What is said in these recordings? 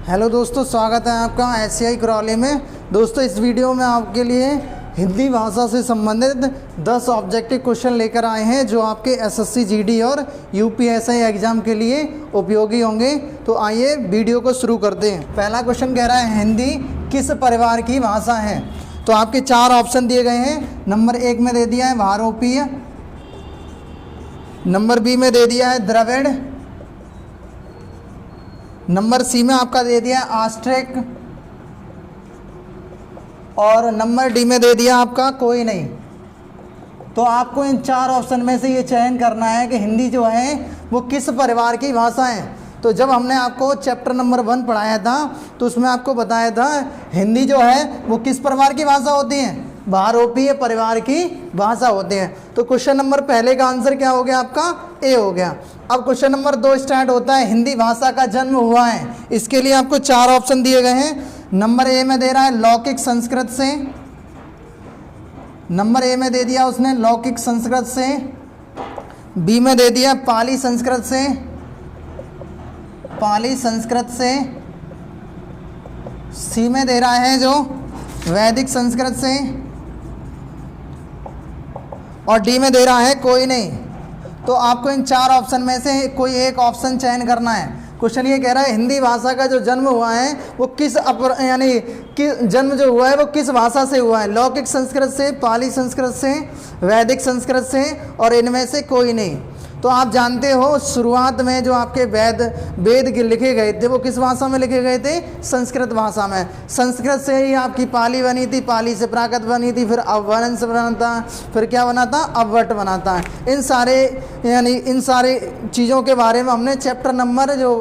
Hello दोस्तों, स्वागत है आपका एससीआई करौली में। दोस्तों, इस वीडियो में आपके लिए हिंदी भाषा से संबंधित 10 ऑब्जेक्टिव क्वेश्चन लेकर आए हैं जो आपके एसएससी जीडी और यूपीएससी एग्ज़ाम के लिए उपयोगी होंगे। तो आइए वीडियो को शुरू करते हैं। पहला क्वेश्चन कह रहा है, हिंदी किस परिवार की भाषा है? तो आपके 4 ऑप्शन दिए गए हैं। नंबर 1 में दे दिया है भारोपीय, नंबर बी में दे दिया है द्रविड़, नंबर सी में आपका दे दिया आस्ट्रिक और नंबर डी में दे दिया आपका कोई नहीं। तो आपको इन 4 ऑप्शन में से ये चयन करना है कि हिंदी जो है वो किस परिवार की भाषा है। तो जब हमने आपको चैप्टर नंबर 1 पढ़ाया था तो उसमें आपको बताया था हिंदी जो है वो किस परिवार की भाषा होती है, भारोपीय परिवार की भाषा होती है। तो क्वेश्चन नंबर पहले का आंसर क्या हो गया आपका? ए हो गया। अब क्वेश्चन नंबर 2 स्टार्ट होता है, हिंदी भाषा का जन्म हुआ है। इसके लिए आपको 4 ऑप्शन दिए गए हैं। नंबर ए में दे रहा है लौकिक संस्कृत से, नंबर ए में दे दिया उसने लौकिक संस्कृत से, बी में दे दिया पाली संस्कृत से, पाली संस्कृत से, सी में दे रहा है जो वैदिक संस्कृत से और डी में दे रहा है कोई नहीं। तो आपको इन 4 ऑप्शन में से कोई एक ऑप्शन चयन करना है। क्वेश्चन ये कह रहा है हिंदी भाषा का जो जन्म हुआ है वो किस यानी कि जन्म जो हुआ है वो किस भाषा से हुआ है? लौकिक संस्कृत से, पाली संस्कृत से, वैदिक संस्कृत से और इनमें से कोई नहीं। तो आप जानते हो शुरुआत में जो आपके वेद लिखे गए थे वो किस भाषा में लिखे गए थे? संस्कृत भाषा में। संस्कृत से ही आपकी पाली बनी थी, पाली से प्राकृत बनी थी, फिर अवरंश बना था, फिर क्या बना था? अवट बना था। इन सारे चीज़ों के बारे में हमने चैप्टर नंबर जो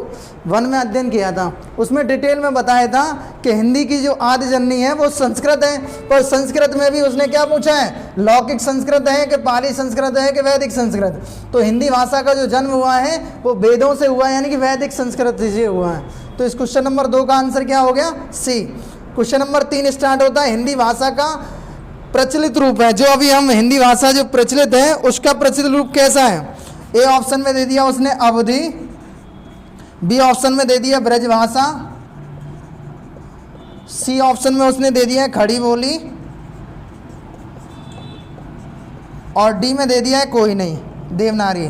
1 में अध्ययन किया था उसमें डिटेल में बताया था कि हिंदी की जो आदि जननी है वो संस्कृत है। पर संस्कृत में भी उसने क्या पूछा है? लौकिक संस्कृत है कि पाली संस्कृत है कि वैदिक संस्कृत? तो हिंदी भाषा का जो जन्म हुआ है वो वेदों से हुआ है, यानी कि वैदिक संस्कृत से हुआ है। तो इस क्वेश्चन नंबर 2 का आंसर क्या हो गया? सी। क्वेश्चन नंबर 3 स्टार्ट होता है, हिंदी भाषा का प्रचलित रूप है। जो अभी हम हिंदी भाषा जो प्रचलित है उसका प्रचलित रूप कैसा है? ए ऑप्शन में दे दिया उसने अवधी, बी ऑप्शन में दे दिया ब्रजभाषा, सी ऑप्शन में उसने दे दिया है खड़ी बोली और डी में दे दिया है कोई नहीं, देवनागरी।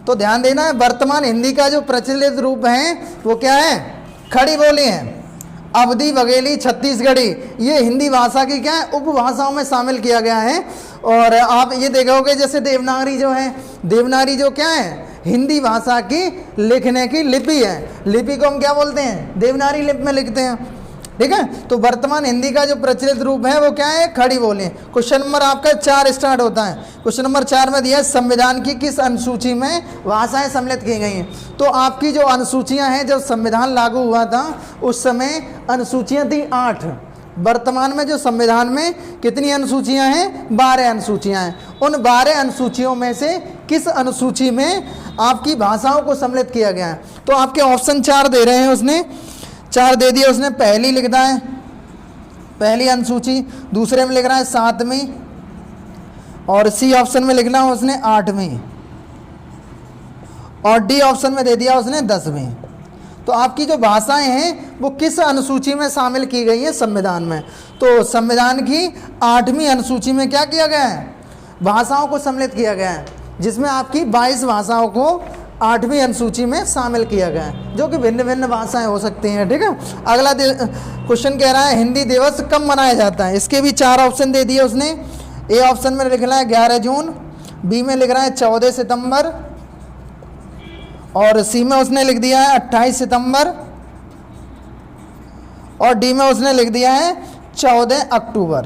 तो ध्यान देना है, वर्तमान हिंदी का जो प्रचलित रूप है वो क्या है? खड़ी बोली है। अवधी, बघेली, छत्तीसगढ़ी ये हिंदी भाषा की क्या है? उपभाषाओं में शामिल किया गया है। और आप ये देखोगे जैसे देवनागरी जो है, देवनागरी जो क्या है? हिंदी भाषा की लिखने की लिपि है। लिपि को हम क्या बोलते हैं? देवनागरी लिपि में लिखते हैं, ठीक है। तो वर्तमान हिंदी का जो प्रचलित रूप है वो क्या है? खड़ी बोली। क्वेश्चन नंबर आपका 4 स्टार्ट होता है। क्वेश्चन नंबर 4 में दिया है संविधान की किस अनुसूची में भाषाएं सम्मिलित की गई हैं? तो आपकी जो अनुसूचियां हैं, जब संविधान लागू हुआ था उस समय अनुसूचियां थी 8। वर्तमान में जो संविधान में कितनी अनुसूचियां हैं? 12 अनुसूचियां हैं। उन 12 अनुसूचियों में से किस अनुसूची में आपकी भाषाओं को सम्मिलित किया गया है? तो आपके ऑप्शन 4 दे रहे हैं उसने, 4 दे दिए उसने। पहली लिख रहा है पहली अनुसूची, दूसरे में लिख रहा है 7वीं और सी ऑप्शन में लिखना है उसने 8वीं और डी ऑप्शन में दे दिया उसने 10वीं। तो आपकी जो भाषाएं हैं वो किस अनुसूची में शामिल की गई है संविधान में? तो संविधान की 8वीं अनुसूची में क्या किया गया है? भाषाओं को सम्मिलित किया गया है, जिसमें आपकी 22 भाषाओं को 8वीं अनुसूची में शामिल किया गया है, जो कि भिन्न भिन्न भाषाएं हो सकती हैं, ठीक है। अगला क्वेश्चन कह रहा है हिंदी दिवस कब मनाया जाता है? इसके भी 4 ऑप्शन दे दिए उसने। ए ऑप्शन में लिख रहा है 11 जून, बी में लिख रहा है 14 सितंबर और सी में उसने लिख दिया है 28 सितंबर और डी में उसने लिख दिया है 14 अक्टूबर।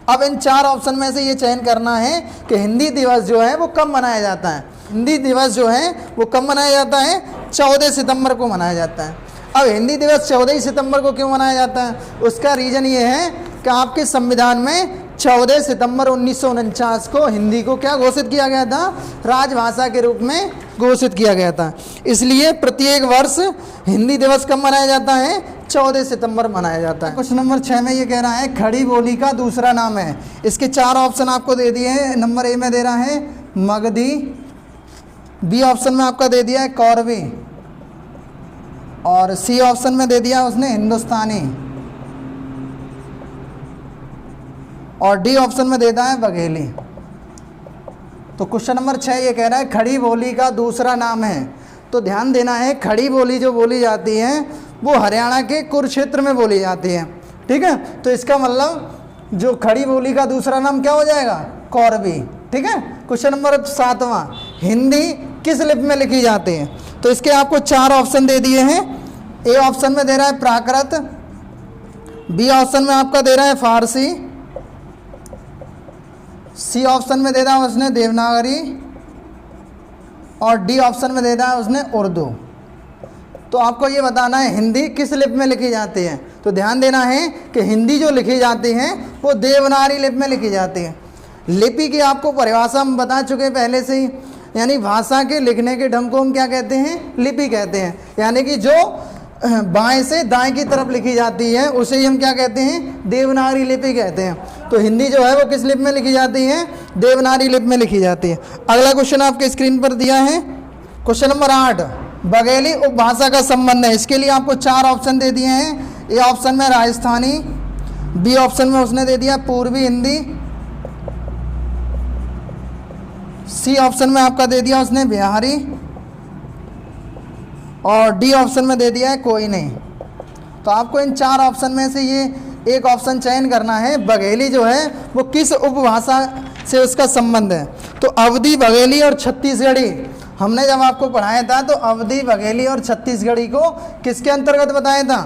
अब इन 4 ऑप्शन में से ये चयन करना है कि हिंदी दिवस जो है वो कब मनाया जाता है। हिंदी दिवस जो है वो कब मनाया जाता है? 14 सितंबर को मनाया जाता है। अब हिंदी दिवस 14 सितंबर को क्यों मनाया जाता है? उसका रीज़न ये है कि आपके संविधान में 14 सितंबर 1949 को हिंदी को क्या घोषित किया गया था? राजभाषा के रूप में घोषित किया गया था। इसलिए प्रत्येक वर्ष हिंदी दिवस कब मनाया जाता है? 14 सितंबर मनाया जाता है। क्वेश्चन नंबर 6 में ये कह रहा है खड़ी बोली का दूसरा नाम है। इसके 4 ऑप्शन आपको दे दिए हैं। नंबर ए में दे रहा है मगधी, बी ऑप्शन में आपका दे दिया है कौरवी, और सी ऑप्शन में दे दिया उसने हिंदुस्तानी, और डी ऑप्शन में देता है बघेली। तो क्वेश्चन नंबर 6 ये कह रहा है खड़ी बोली का दूसरा नाम है। तो ध्यान देना है, खड़ी बोली जो बोली जाती है वो हरियाणा के कुरुक्षेत्र में बोली जाती है, ठीक है। तो इसका मतलब जो खड़ी बोली का दूसरा नाम क्या हो जाएगा, कौरवी, ठीक है। क्वेश्चन नंबर 7वां, हिंदी किस लिपि में लिखी जाती है। तो इसके आपको 4 ऑप्शन दे दिए हैं। ए ऑप्शन में दे रहा है प्राकृत, बी ऑप्शन में आपका दे रहा है फारसी, सी ऑप्शन में दे रहा है उसने देवनागरी, और डी ऑप्शन में दे रहा है उसने उर्दू। तो आपको ये बताना है हिंदी किस लिपि में लिखी जाती है। तो ध्यान देना है कि हिंदी जो लिखी जाती है वो देवनागरी लिपि में लिखी जाती है। लिपि की आपको परिभाषा हम बता चुके हैं पहले से ही, यानी भाषा के लिखने के ढंग को हम क्या कहते हैं, लिपि कहते हैं। यानी कि जो बाएं से दाएं की तरफ लिखी जाती है उसे ही हम क्या कहते हैं, देवनागरी लिपि कहते हैं। तो हिंदी जो है वो किस लिपि में लिखी जाती है, देवनागरी लिपि में लिखी जाती है। अगला क्वेश्चन आपके स्क्रीन पर दिया है, क्वेश्चन नंबर 8, बघेली उपभाषा का संबंध है। इसके लिए आपको 4 ऑप्शन दे दिए हैं। ए ऑप्शन में राजस्थानी, बी ऑप्शन में उसने दे दिया पूर्वी हिंदी, सी ऑप्शन में आपका दे दिया उसने बिहारी, और डी ऑप्शन में दे दिया है कोई नहीं। तो आपको इन 4 ऑप्शन में से ये एक ऑप्शन चयन करना है, बघेली जो है वो किस उपभाषा से उसका संबंध है। तो अवधी, बघेली और छत्तीसगढ़ी हमने जब आपको पढ़ाया था तो अवधी, बघेली और छत्तीसगढ़ी को किसके अंतर्गत बताया था,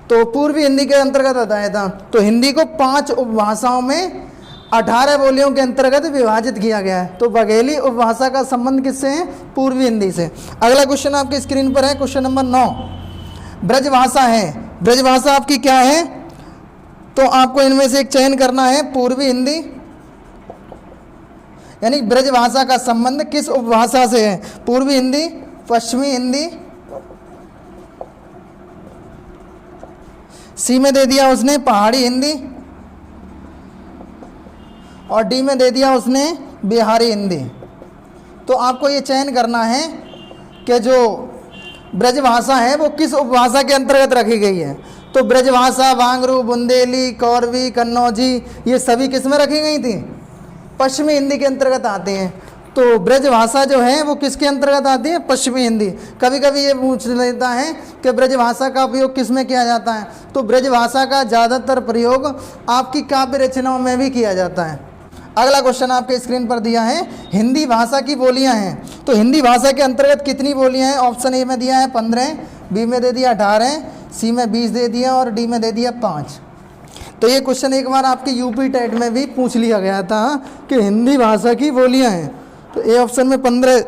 तो पूर्वी हिंदी के अंतर्गत बताया था। तो हिंदी को 5 उपभाषाओं में 18 बोलियों के अंतर्गत विभाजित किया गया है। तो बघेली उपभाषा का संबंध किससे है, पूर्वी हिंदी से। अगला क्वेश्चन आपके स्क्रीन पर है, क्वेश्चन नंबर 9, ब्रजभाषा है। ब्रजभाषा आपकी क्या है, तो आपको इनमें से एक चयन करना है, पूर्वी हिंदी, यानी ब्रजभाषा का संबंध किस उपभाषा से है, पूर्वी हिंदी, पश्चिमी हिंदी, सी में दे दिया उसने पहाड़ी हिंदी, और डी में दे दिया उसने बिहारी हिंदी। तो आपको ये चयन करना है कि जो ब्रजभाषा है वो किस उपभाषा के अंतर्गत रखी गई है। तो ब्रजभाषा वांगरू, बुंदेली, कौरवी, कन्नौजी ये सभी किस में रखी गई थी, पश्चिमी हिंदी के अंतर्गत आते हैं। तो ब्रजभाषा जो है वो किसके अंतर्गत आती है, पश्चिमी हिंदी। कभी कभी ये पूछ लेता है कि ब्रजभाषा का उपयोग किस में किया जाता है। तो ब्रजभाषा का ज़्यादातर प्रयोग आपकी काव्य रचनाओं में भी किया जाता है। अगला क्वेश्चन आपके स्क्रीन पर दिया है, हिंदी भाषा की बोलियां हैं। तो हिंदी भाषा के अंतर्गत कितनी बोलियां हैं, ऑप्शन ए में दिया है 15, बी में दे दिया 18, सी में 20 दे दिया, और डी में दे दिया 5। तो ये क्वेश्चन एक बार आपके यूपी टेट में भी पूछ लिया गया था कि हिंदी भाषा की बोलियां हैं। तो ए ऑप्शन में 15,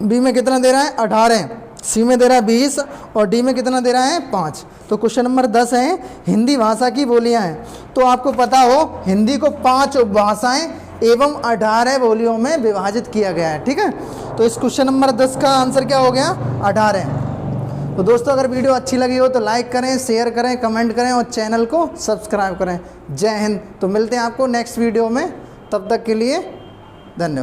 बी में कितना दे रहा है 18, सी में दे रहा है 20, और डी में कितना दे रहा है 5। तो क्वेश्चन नंबर 10 है, हिंदी भाषा की बोलियां हैं। तो आपको पता हो हिंदी को 5 उपभाषाएं एवं 18 बोलियों में विभाजित किया गया है, ठीक है। तो इस क्वेश्चन नंबर 10 का आंसर क्या हो गया, 18। तो दोस्तों अगर वीडियो अच्छी लगी हो तो लाइक करें, शेयर करें, कमेंट करें और चैनल को सब्सक्राइब करें। जय हिंद। तो मिलते हैं आपको नेक्स्ट वीडियो में, तब तक के लिए धन्यवाद।